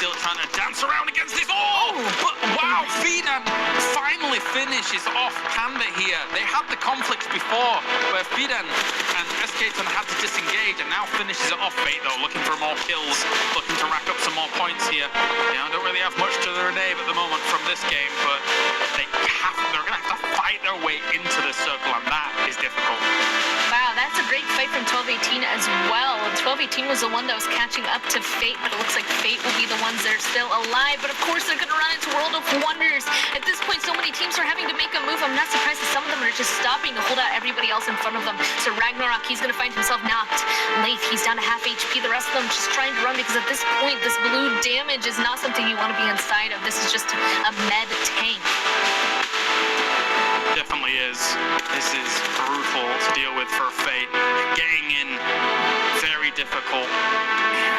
still trying to dance around against this. Oh, but wow, Fidan finally finishes off Panda here. They had the conflicts before where Fidan and SK-Ton had to disengage, and now finishes it off. Fate though, looking for more kills, looking to rack up some more points here. You know, don't really have much to their name at the moment from this game, but they're going to have to fight their way into the circle, and that is difficult. Wow, that's a great fight from 1218 as well. 1218 was the one that was catching up to Fate, but it looks like Fate will be the ones that are still alive. But of course, they're going to run into World of Wonders. At this point, so many teams are having to make a move. I'm not surprised that some of them are just stopping to hold out everybody else in front of them. So Ragnarok, he's going to find himself knocked. Leif, he's down to half HP. The rest of them just trying to run, because at this point, this blue damage is not something you want to be inside of. This is just a med tank. Definitely is. This is brutal to deal with for Fate. Getting in, very difficult.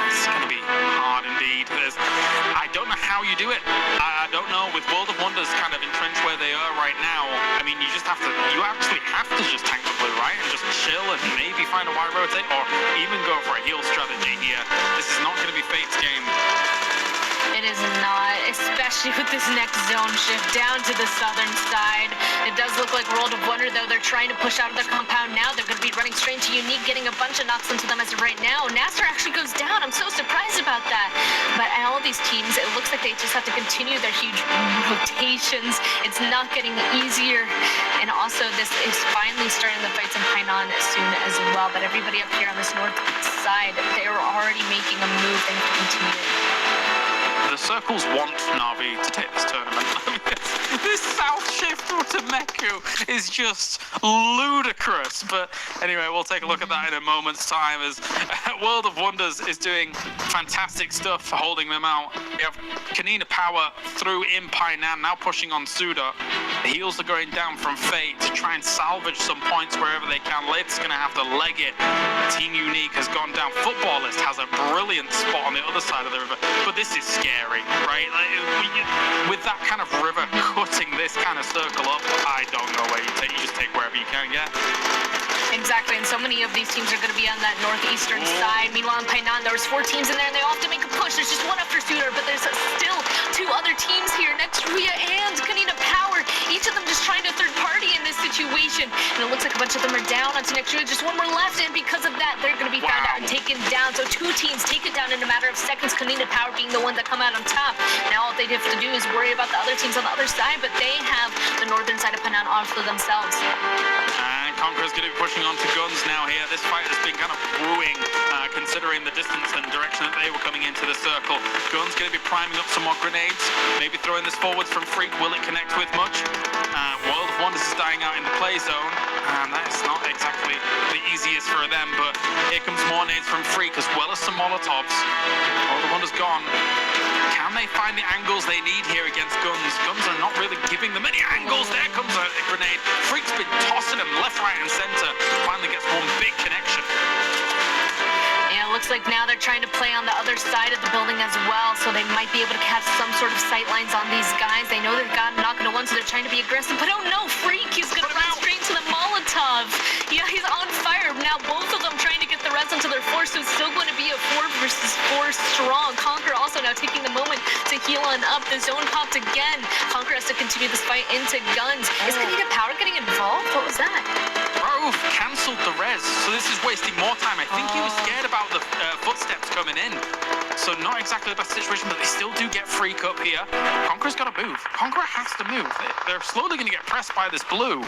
It's going to be hard indeed. I don't know how you do it. I don't know. With World of Wonders kind of entrenched where they are right now, I mean, you actually have to just tank the blue, right? And just chill and maybe find a wide rotate, or even go for a heal strategy here. This is not going to be Fate's game. It is not, especially with this next zone shift down to the southern side. It does look like World of Wonder, though. They're trying to push out of their compound now. They're going to be running straight to Unique, getting a bunch of knocks into them as of right now. Nasser actually goes down. I'm so surprised about that. But all these teams, it looks like they just have to continue their huge rotations. It's not getting easier. And also, this is finally starting the fights in Painan soon as well. But everybody up here on this north side, they are already making a move. They have to continue it. The circles want Na'Vi to take this tournament. This south shift to Meku is just ludicrous. But anyway, we'll take a look at that in a moment's time, as World of Wonders is doing fantastic stuff for holding them out. We have Kanina Power through in Painan, now pushing on Suda. The heals are going down from Fate to try and salvage some points wherever they can. Late's going to have to leg it. Team Unique has gone down. Footballist has a brilliant spot on the other side of the river. But this is scary, right? With that kind of river cutting this kind of circle up, I don't know where you take. You just take wherever you can get. Exactly, and so many of these teams are going to be on that northeastern side. Meanwhile, in Painan, there was 4 teams in there, and they all have to make a push. There's just one after Suda, but there's still 2 other teams here, next Ruya and Kanina Power. Each of them just trying to third party in this situation. And it looks like a bunch of them are down onto next Ruya. Just one more left, and because of that, they're going to be found out and taken down. So 2 teams taken down in a matter of seconds, Kanina Power being the one that come out on top. Now all they have to do is worry about the other teams on the other side, but they have the northern side of Painan all for themselves. And Conqueror's going to be pushing on to Guns now here. This fight has been kind of brewing, considering the distance and direction that they were coming into the circle. Guns going to be priming up some more grenades, maybe throwing this forwards from Freak. Will it connect with much? World of Wonders is dying out in the play zone, and that's not exactly the easiest for them, but here comes more nades from Freak as well as some Molotovs. World of Wonders gone. Can they find the angles they need here against Guns? Guns are not really giving them any angles. There comes a grenade. Freak's been tossing them left, right, and center. Finally gets one big connection. Yeah, it looks like now they're trying to play on the other side of the building as well, so they might be able to catch some sort of sight lines on these guys. They know they've got knocked into one, so they're trying to be aggressive. But oh no, Freak is going to run straight to the Molotov. Yeah, he's on fire. Now both of them trying to get the rest into their force, so it's still going to be a 4 versus 4 strong. Conqueror also now taking the moment to heal on up. The zone popped again. Conqueror has to continue this fight into Guns. Is Kanina Power getting involved? What was that? Rove cancelled the res, so this is wasting more time. I think he was scared about the footsteps coming in. So not exactly the best situation, but they still do get Freak up here. Conqueror's got to move. Conqueror has to move. They're slowly going to get pressed by this blue.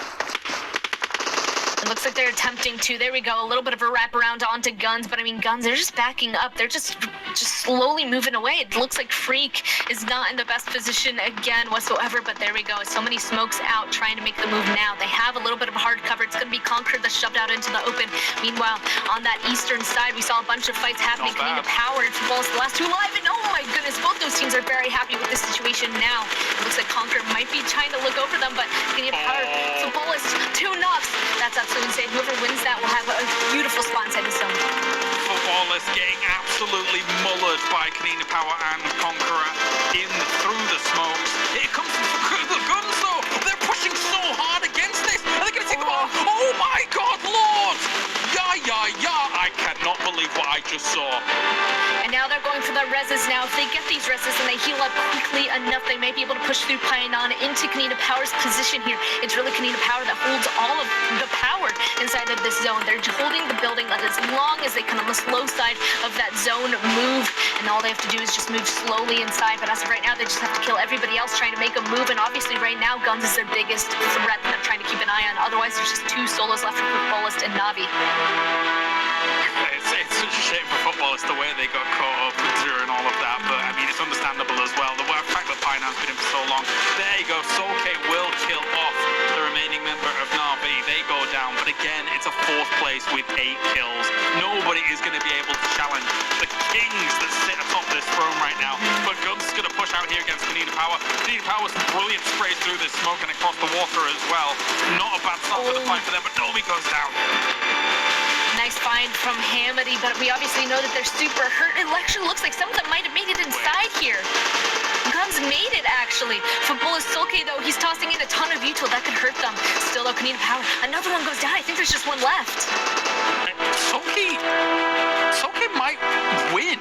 It looks like they're attempting to. There we go. A little bit of a wraparound onto Guns, but I mean, Guns, they're just backing up. They're just slowly moving away. It looks like Freak is not in the best position again whatsoever, but there we go. So many smokes out trying to make the move now. They have a little bit of hard cover. It's going to be Conqueror that's shoved out into the open. Meanwhile, on that eastern side, we saw a bunch of fights happening. Kanina Power and Football's the last 2 alive, and oh my goodness, both those teams are very happy with this situation now. It looks like Conqueror might be trying to look over them, but Kanina Power, Football's 2 knocks. That's absolutely insane. Whoever wins that will have a beautiful spot inside the zone. Footballist getting absolutely mullered by Kanina Power and Conqueror in through the smokes. Here comes the Guns though. They're pushing so hard against this. Are they going to take the ball? Oh my God, Lord! Yeah. I cannot believe what I just saw. And now they're going for the reses now. If they get these reses and they heal up quickly enough, they may be able to push through Pioneer into Kanina Power's position here. It's really Kanina Power that holds all of the power inside of this zone. They're holding the building as long as they can on the slow side of that zone move, and all they have to do is just move slowly inside. But as of right now, they just have to kill everybody else trying to make a move, and obviously right now, Guns is their biggest threat that they're trying to keep an eye on. Otherwise, there's just two solos left for Footballist and Navi. It's such a shame for football. It's the way they got caught up during all of that. But I mean, it's understandable as well. The fact that Pioneer's been in for so long. There you go. Solke will kill off the remaining member of Navi. They go down. But again, it's a fourth place with 8 kills. Nobody is going to be able to challenge the kings that sit atop this throne right now. But Guns is going to push out here against Kanina Power. Kanina Power with some brilliant sprays through this smoke and across the water as well. Not a bad start to the fight for them, but Nomi goes down. Nice find from Hamady, but we obviously know that they're super hurt. It actually looks like some of them might have made it inside here. Guns made it, actually. For Bullis Solke, though, he's tossing in a ton of util. That could hurt them. Still, though, Kanina Power. Another one goes down. I think there's just one left. Solke might win.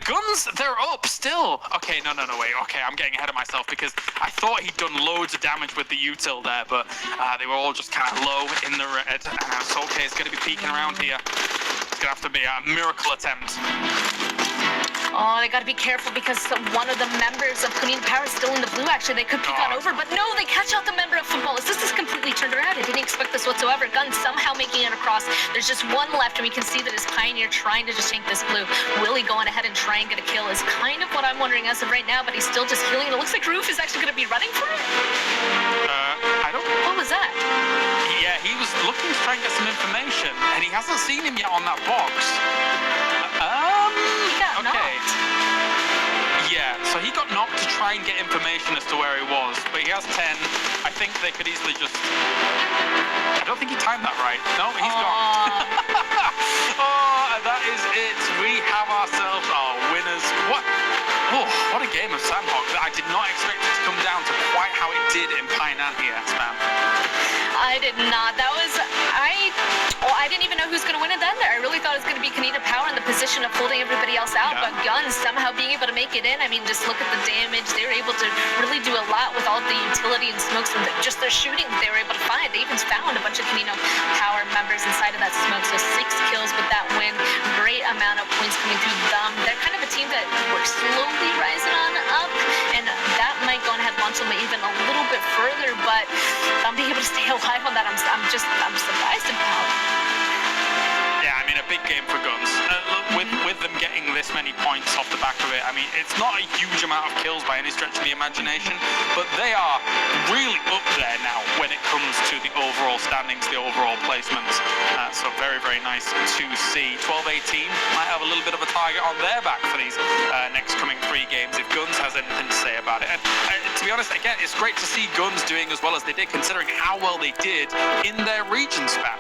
Guns, they're up still. Okay, no, wait. Okay, I'm getting ahead of myself because I thought he'd done loads of damage with the util there, but they were all just kind of low in the red. Solke is going to be peeking around here. It's going to have to be a miracle attempt. Oh, they got to be careful because one of the members of Kanina Power is still in the blue, actually. They could peek on over, but no, they catch out the member of Footballers. This is completely turned around. I didn't expect this whatsoever. Guns somehow making it across. There's just one left, and we can see that his Pioneer trying to just tank this blue. Willie going ahead and trying to get a kill is kind of what I'm wondering as of right now, but he's still just healing. It looks like Roof is actually going to be running for it. I don't... What was that? Yeah, he was looking to try and get some information, and he hasn't seen him yet on that box. He got knocked. Yeah, so he got knocked to try and get information as to where he was, but he has 10. I think they could easily just... I don't think he timed that right. No, he's gone. Oh, and that is it. We have ourselves our winners. What a game of Sandhog. I did not expect it to come down to quite how it did in Painan here, Spam. I did not. That was... I didn't even know who's going to win it then there. I really thought it was going to be Kanina Power in the position of holding everybody else out, but Guns somehow being able to make it in. I mean, just look at the damage. They were able to really do a lot with all the utility and smokes and just their shooting that they were able to find. They even found a bunch of Kanina Power members inside of that smoke, so 6 kills with that win. Great amount of points coming through them. They're kind of a team that we're slowly rising on up, and that might go ahead and launch them even a little bit further, but being able to stay alive on that, I'm surprised about. Yeah, I mean, a big game for Guns. With them getting this many points off the back of it, I mean, it's not a huge amount of kills by any stretch of the imagination, but they are really up there now when it comes to the overall standings, the overall placements. So very, very nice to see. 12-18 might have a little bit of a target on their back for these next coming 3 games if Guns has anything to say about it. And to be honest, again, it's great to see Guns doing as well as they did, considering how well they did in their region span.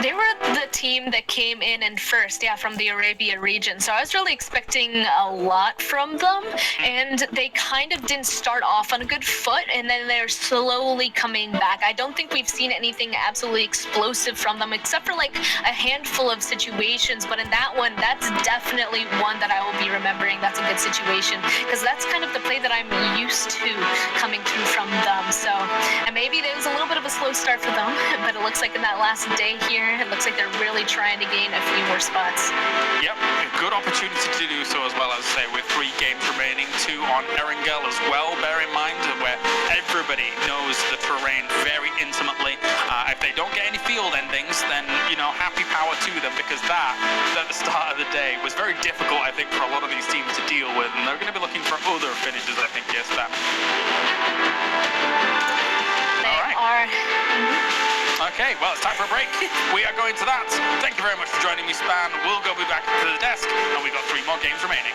They were the team that came in and first, from the Arabia region. So I was really expecting a lot from them, and they kind of didn't start off on a good foot, and then they're slowly coming back. I don't think we've seen anything absolutely explosive from them, except for like a handful of situations, but in that one, that's definitely one that I will be remembering. That's a good situation, because that's kind of the play that I'm used to coming through from them. So, and maybe there was a little bit of a slow start for them, but it looks like in that last day here, it looks like they're really trying to gain a few more spots. Yep, a good opportunity to do so as well, as I say, with 3 games remaining, 2 on Erangel as well. Bear in mind where everybody knows the terrain very intimately. If they don't get any field endings, then, happy power to them, because that, at the start of the day, was very difficult, I think, for a lot of these teams to deal with, and they're going to be looking for other finishes, I think, yes, Sam. They are. Okay, well, it's time for a break. We are going to that. Thank you very much for joining me, Span. We'll be back to the desk, and we've got 3 more games remaining.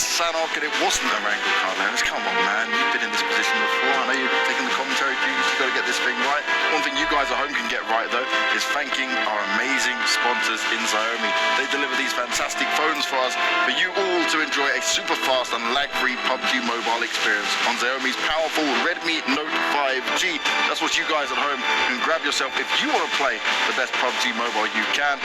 Sanok and it wasn't a wrangle car, Lance. Come on, man. You've been in this position before. I know you've taken the commentary duties. You've got to get this thing right. One thing you guys at home can get right, though, is thanking our amazing sponsors in Xiaomi. They deliver these fantastic phones for us, for you all to enjoy a super fast and lag-free PUBG mobile experience on Xiaomi's powerful Redmi Note 5G. That's what you guys at home can grab yourself if you want to play the best PUBG mobile you can.